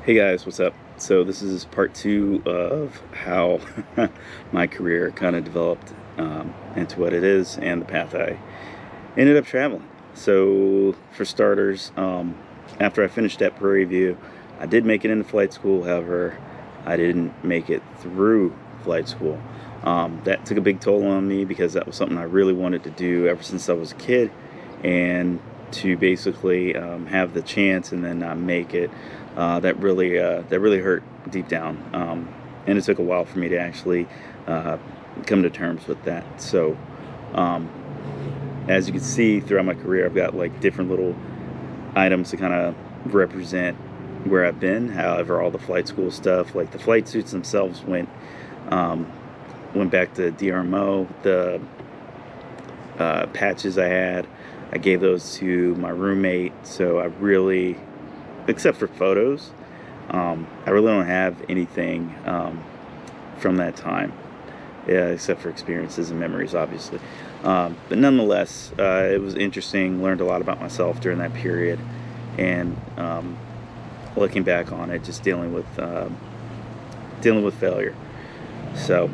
Hey guys, what's up? So this is part two of how my career kind of developed into what it is and the path I ended up traveling. So for starters, after I finished that Prairie View, I did make it into flight school. However, I didn't make it through flight school. That took a big toll on me because that was something I really wanted to do ever since I was a kid, and to basically have the chance and then not make it, that really hurt deep down. And it took a while for me to actually uh, come to terms with that. So um, as you can see throughout my career, I've got like different little items to kind of represent where I've been. However, all the flight school stuff, like the flight suits themselves, um, went back to DRMO. The patches I gave those to my roommate. So I really, except for photos, I really don't have anything from that time, yeah, except for experiences and memories, obviously. But nonetheless, it was interesting. Learned a lot about myself during that period, and looking back on it, just dealing with failure. So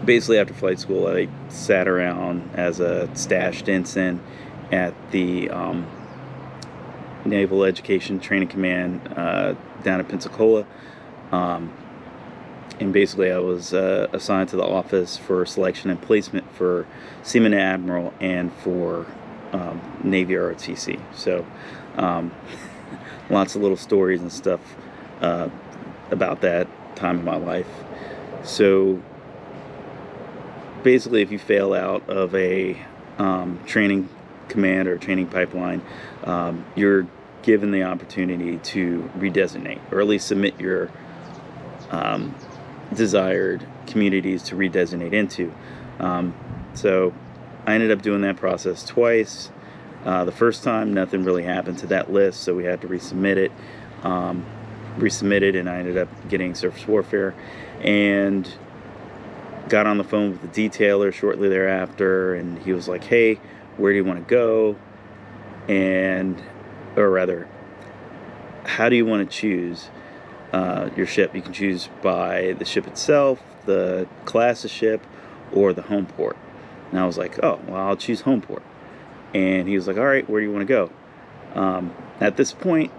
basically, after flight school, I sat around as a stashed ensign at the Naval Education Training Command down in Pensacola. Um, and basically, I was assigned to the office for selection and placement for Seaman and Admiral and for Navy ROTC. So, um, lots of little stories and stuff uh, about that time of my life. So, basically, if you fail out of a training command or training pipeline, you're given the opportunity to redesignate, or at least submit your um, desired communities to redesignate into. So I ended up doing that process twice. The first time, nothing really happened to that list, so we had to resubmit it. Resubmitted, and I ended up getting surface warfare, and got on the phone with the detailer shortly thereafter, and he was like, "Hey, where do you want to go?" And, or rather, how do you want to choose your ship? You can choose by the ship itself, the class of ship, or the home port. And I was like, "Oh, well, I'll choose home port." And he was like, "All right, where do you want to go?" At this point,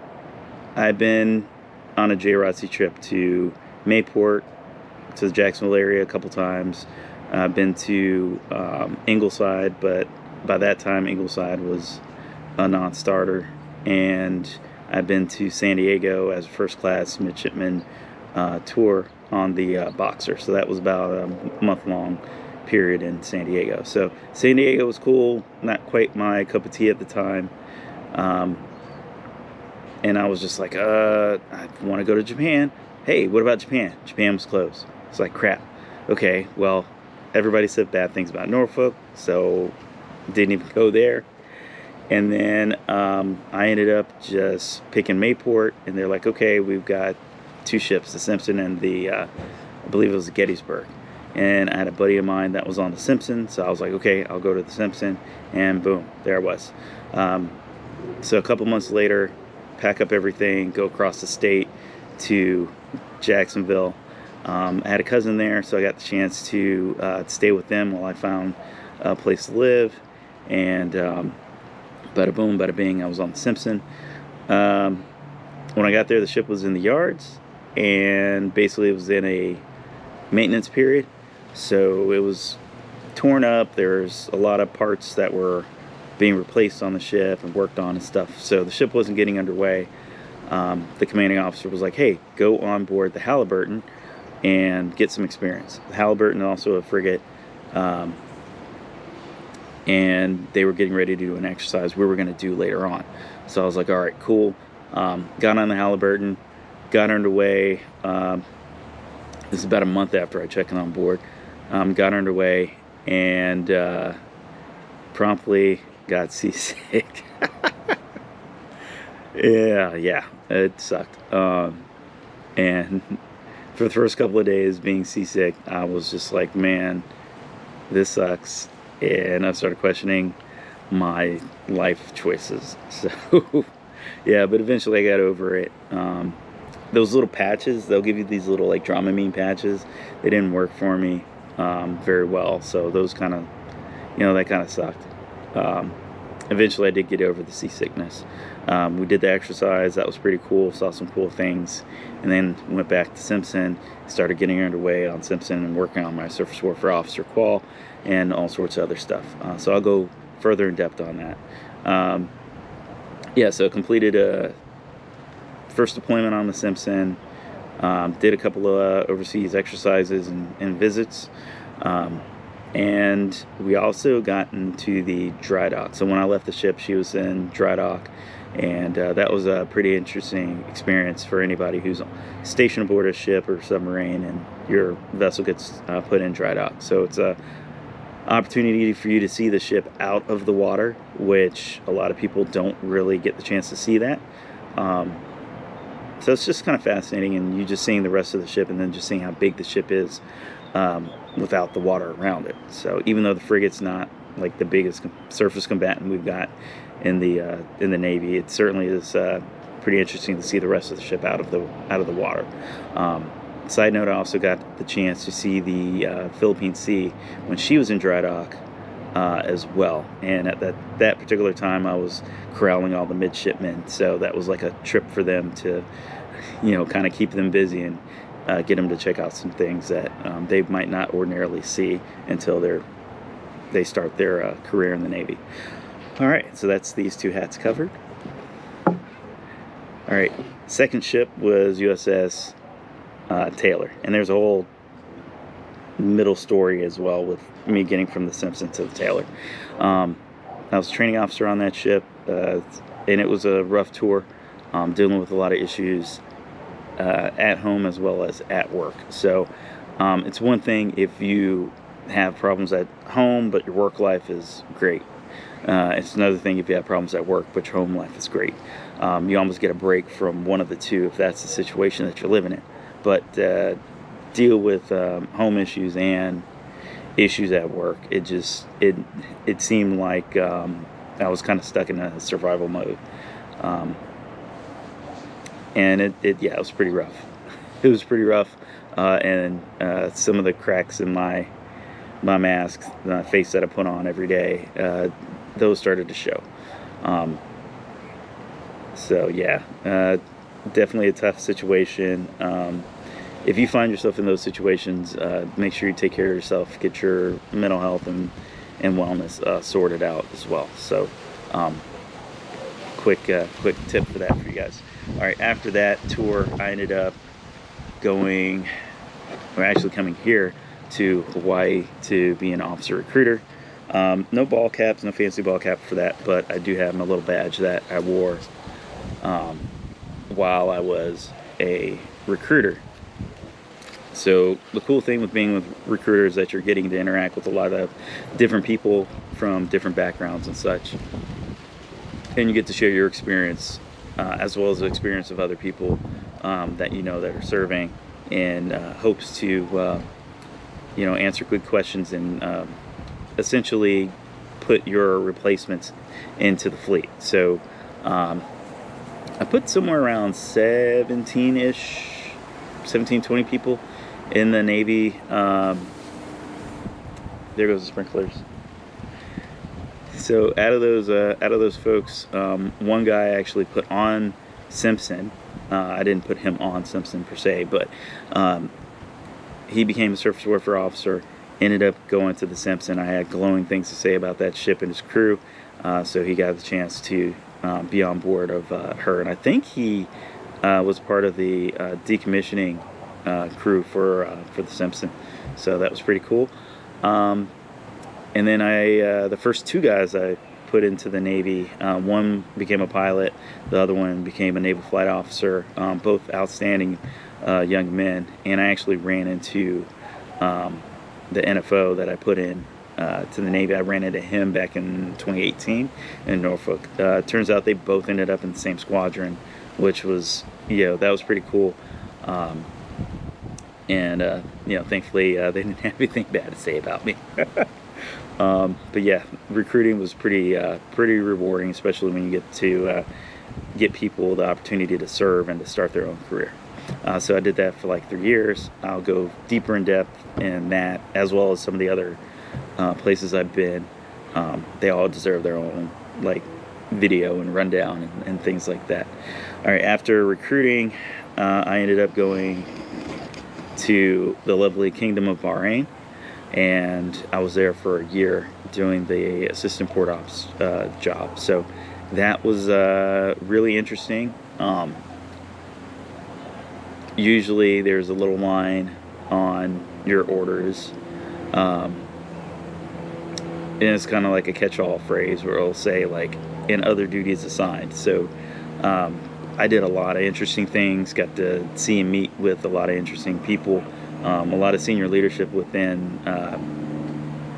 I've been on a JROTC trip to Mayport, to the Jacksonville area a couple times. I've been to Ingleside, but by that time Ingleside was a non-starter, and I've been to San Diego as a first class midshipman tour on the Boxer. So that was about a month-long period in San Diego. So San Diego was cool, not quite my cup of tea at the time. Um, and I was just like, I want to go to Japan. Hey, what about Japan? Japan was closed. It's like, crap. Okay, well, everybody said bad things about Norfolk, so didn't even go there. And then I ended up just picking Mayport, and they're like, okay, we've got two ships, the Simpson and I believe it was the Gettysburg. And I had a buddy of mine that was on the Simpson, so I was like, okay, I'll go to the Simpson, and boom, there I was. So a couple months later, pack up everything, go across the state to Jacksonville. I had a cousin there, so I got the chance to stay with them while I found a place to live. And bada boom, bada bing, I was on the Simpson. When I got there, the ship was in the yards, and basically it was in a maintenance period. So it was torn up. There's a lot of parts that were being replaced on the ship and worked on and stuff. So the ship wasn't getting underway. The commanding officer was like, hey, go on board the Halliburton and get some experience. The Halliburton, also a frigate, and they were getting ready to do an exercise we were going to do later on. So I was like, all right, cool. Got on the Halliburton, got underway. This is about a month after I checked on board. Got underway, and promptly got seasick. Yeah, it sucked. And for the first couple of days being seasick, I was just like, man, this sucks. And I started questioning my life choices. So Yeah, but eventually I got over it. Those little patches, they'll give you these little like Dramamine patches. They didn't work for me very well, so those kind of, that kind of sucked. Eventually I did get over the seasickness. We did the exercise, that was pretty cool, saw some cool things, and then went back to Simpson, started getting underway on Simpson and working on my surface warfare officer qual and all sorts of other stuff. So I'll go further in depth on that. Yeah, so completed a first deployment on the Simpson, did a couple of overseas exercises and visits, and we also got into the dry dock. So when I left the ship, she was in dry dock, and that was a pretty interesting experience for anybody who's stationed aboard a ship or submarine and your vessel gets put in dry dock. So it's a opportunity for you to see the ship out of the water, which a lot of people don't really get the chance to see that. So it's just kind of fascinating, and you just seeing the rest of the ship and then just seeing how big the ship is without the water around it. So even though the frigate's not like the biggest surface combatant we've got in the Navy, it certainly is pretty interesting to see the rest of the ship out of the water. Side note, I also got the chance to see the Philippine Sea when she was in dry dock as well, and at that particular time I was corralling all the midshipmen, so that was like a trip for them to kind of keep them busy and get them to check out some things that they might not ordinarily see until they start their career in the Navy. All right, so that's these two hats covered. All right, second ship was USS Taylor, and there's a whole middle story as well with me getting from the Simpson to the Taylor. I was a training officer on that ship, and it was a rough tour, dealing with a lot of issues at home as well as at work. So it's one thing if you have problems at home but your work life is great. It's another thing if you have problems at work but your home life is great. You almost get a break from one of the two if that's the situation that you're living in. But deal with home issues and issues at work, it seemed like I was kind of stuck in a survival mode, and it was pretty rough. It was pretty rough, and some of the cracks in my mask, the face that I put on every day, those started to show. So yeah, definitely a tough situation. If you find yourself in those situations, make sure you take care of yourself, get your mental health and wellness sorted out as well. So quick tip for that for you guys. All right, after that tour, I ended up coming here to Hawaii to be an officer recruiter. No ball caps, no fancy ball cap for that, but I do have my little badge that I wore while I was a recruiter. So the cool thing with being with recruiters is that you're getting to interact with a lot of different people from different backgrounds and such, and you get to share your experience as well as the experience of other people that that are serving, in hopes to answer good questions and essentially put your replacements into the fleet. So I put somewhere around 17, 20 people in the Navy. There goes the sprinklers. So out of those folks, one guy I actually put on Simpson. I didn't put him on Simpson per se, but he became a surface warfare officer. Ended up going to the Simpson. I had glowing things to say about that ship and his crew, so he got the chance to be on board of her. And I think he was part of the decommissioning crew for the Simpson, so that was pretty cool. And then the first two guys I put into the Navy, one became a pilot, the other one became a naval flight officer, both outstanding young men. And I actually ran into the NFO that I put in to the Navy. I ran into him back in 2018 in Norfolk. Turns out they both ended up in the same squadron, which was, that was pretty cool. And thankfully they didn't have anything bad to say about me. But yeah, recruiting was pretty rewarding, especially when you get to get people the opportunity to serve and to start their own career. So I did that for like 3 years. I'll go deeper in depth in that, as well as some of the other places I've been. They all deserve their own like video and rundown and things like that. All right, after recruiting, I ended up going to the lovely Kingdom of Bahrain, and I was there for a year doing the assistant port ops job. So that was really interesting. Usually there's a little line on your orders, and it's kind of like a catch-all phrase where it'll say like "in other duties assigned." So I did a lot of interesting things, got to see and meet with a lot of interesting people, a lot of senior leadership within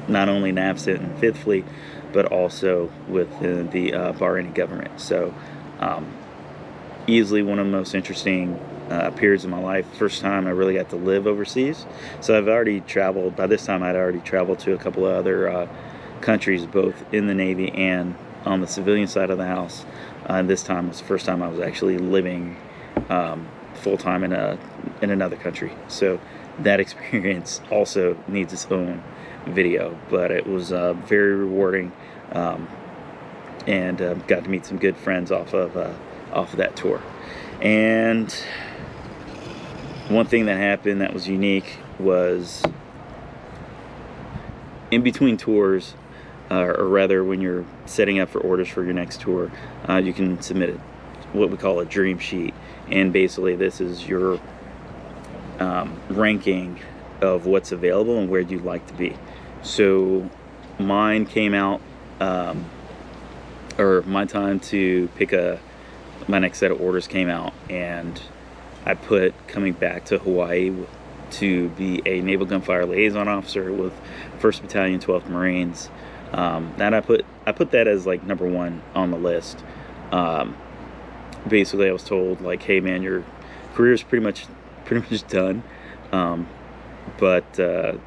not only NAVCET and Fifth Fleet, but also within the Bahraini government. So easily one of the most interesting periods of my life. First time I really got to live overseas. So I've already traveled, by this time I'd already traveled to a couple of other countries, both in the Navy and on the civilian side of the house. And this time was the first time I was actually living full-time in another country. So that experience also needs its own video, but it was very rewarding, and got to meet some good friends off of that tour. And one thing that happened that was unique was in between tours, or rather when you're setting up for orders for your next tour, you can submit what we call a dream sheet, and basically this is your ranking of what's available and where you'd like to be. So mine came out, or my time to pick my next set of orders came out, and I put coming back to Hawaii to be a Naval Gunfire Liaison Officer with 1st Battalion, 12th Marines. That I put that as like number one on the list. Basically, I was told like, hey man, your career's pretty much done, but go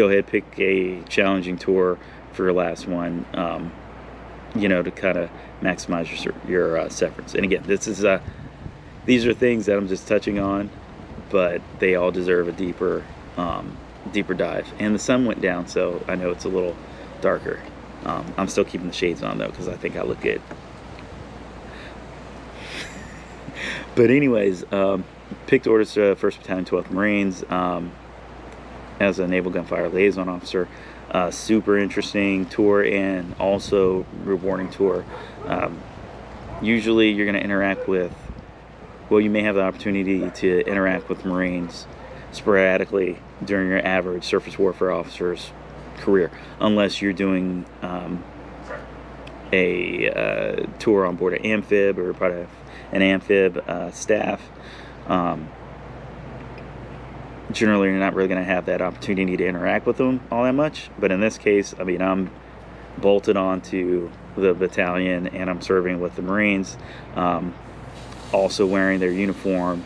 ahead, pick a challenging tour for your last one, to kind of maximize your severance. And again, these are things that I'm just touching on, but they all deserve a deeper dive. And the sun went down, so I know it's a little darker. I'm still keeping the shades on though, because I think I look good. But anyways, picked orders to 1st Battalion, 12th Marines as a Naval Gunfire Liaison Officer. Super interesting tour and also rewarding tour. Usually you're going to interact with, you may have the opportunity to interact with Marines sporadically during your average surface warfare officer's career, unless you're doing a tour on board an amphib or part of an amphib staff. Generally, you're not really going to have that opportunity to interact with them all that much. But in this case, I mean, I'm bolted onto the battalion and I'm serving with the Marines, also wearing their uniform,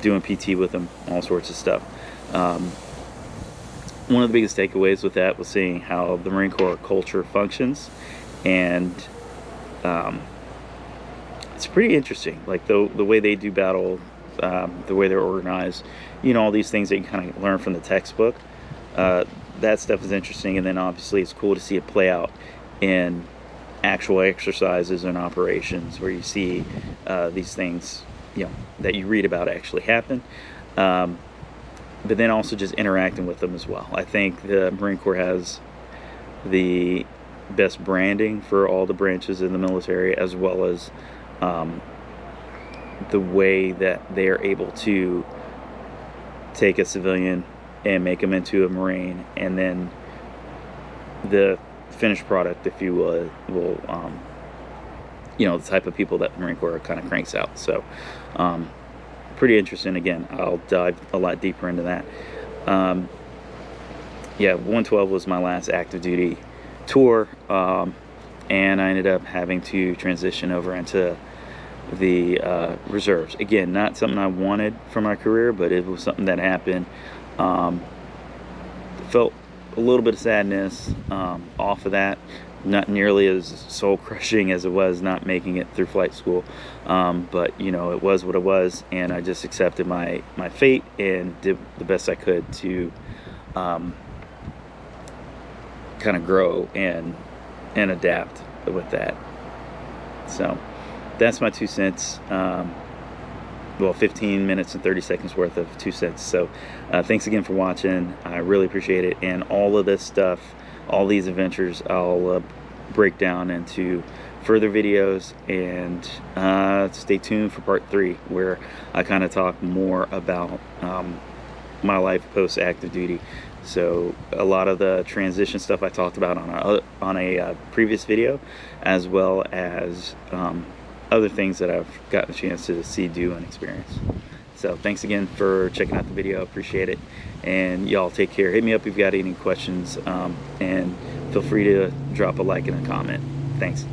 doing PT with them, all sorts of stuff. One of the biggest takeaways with that was seeing how the Marine Corps culture functions, and it's pretty interesting. Like the way they do battle, the way they're organized, all these things that you kind of learn from the textbook. That stuff is interesting, and then obviously it's cool to see it play out in actual exercises and operations where you see these things, that you read about actually happen. But then also just interacting with them as well. I think the Marine Corps has the best branding for all the branches in the military, as well as the way that they are able to take a civilian and make them into a Marine, and then the finished product, if you will, the type of people that the Marine Corps kind of cranks out. So pretty interesting. Again, I'll dive a lot deeper into that. 112 was my last active duty tour, and I ended up having to transition over into the reserves. Again, not something I wanted for my career, but it was something that happened. Felt a little bit of sadness off of that, not nearly as soul crushing as it was not making it through flight school, but you know, it was what it was, and I just accepted my fate and did the best I could to kind of grow and adapt with that. So that's my 2 cents. Well, 15 minutes and 30 seconds worth of 2 cents. So thanks again for watching. I really appreciate it. And all of this stuff, all these adventures, I'll break down into further videos, and stay tuned for part 3, where I kind of talk more about my life post active duty. So a lot of the transition stuff I talked about on a previous video, as well as other things that I've gotten a chance to see, do, and experience. So thanks again for checking out the video. Appreciate it, and y'all take care. Hit me up if you've got any questions, and feel free to drop a like and a comment. Thanks.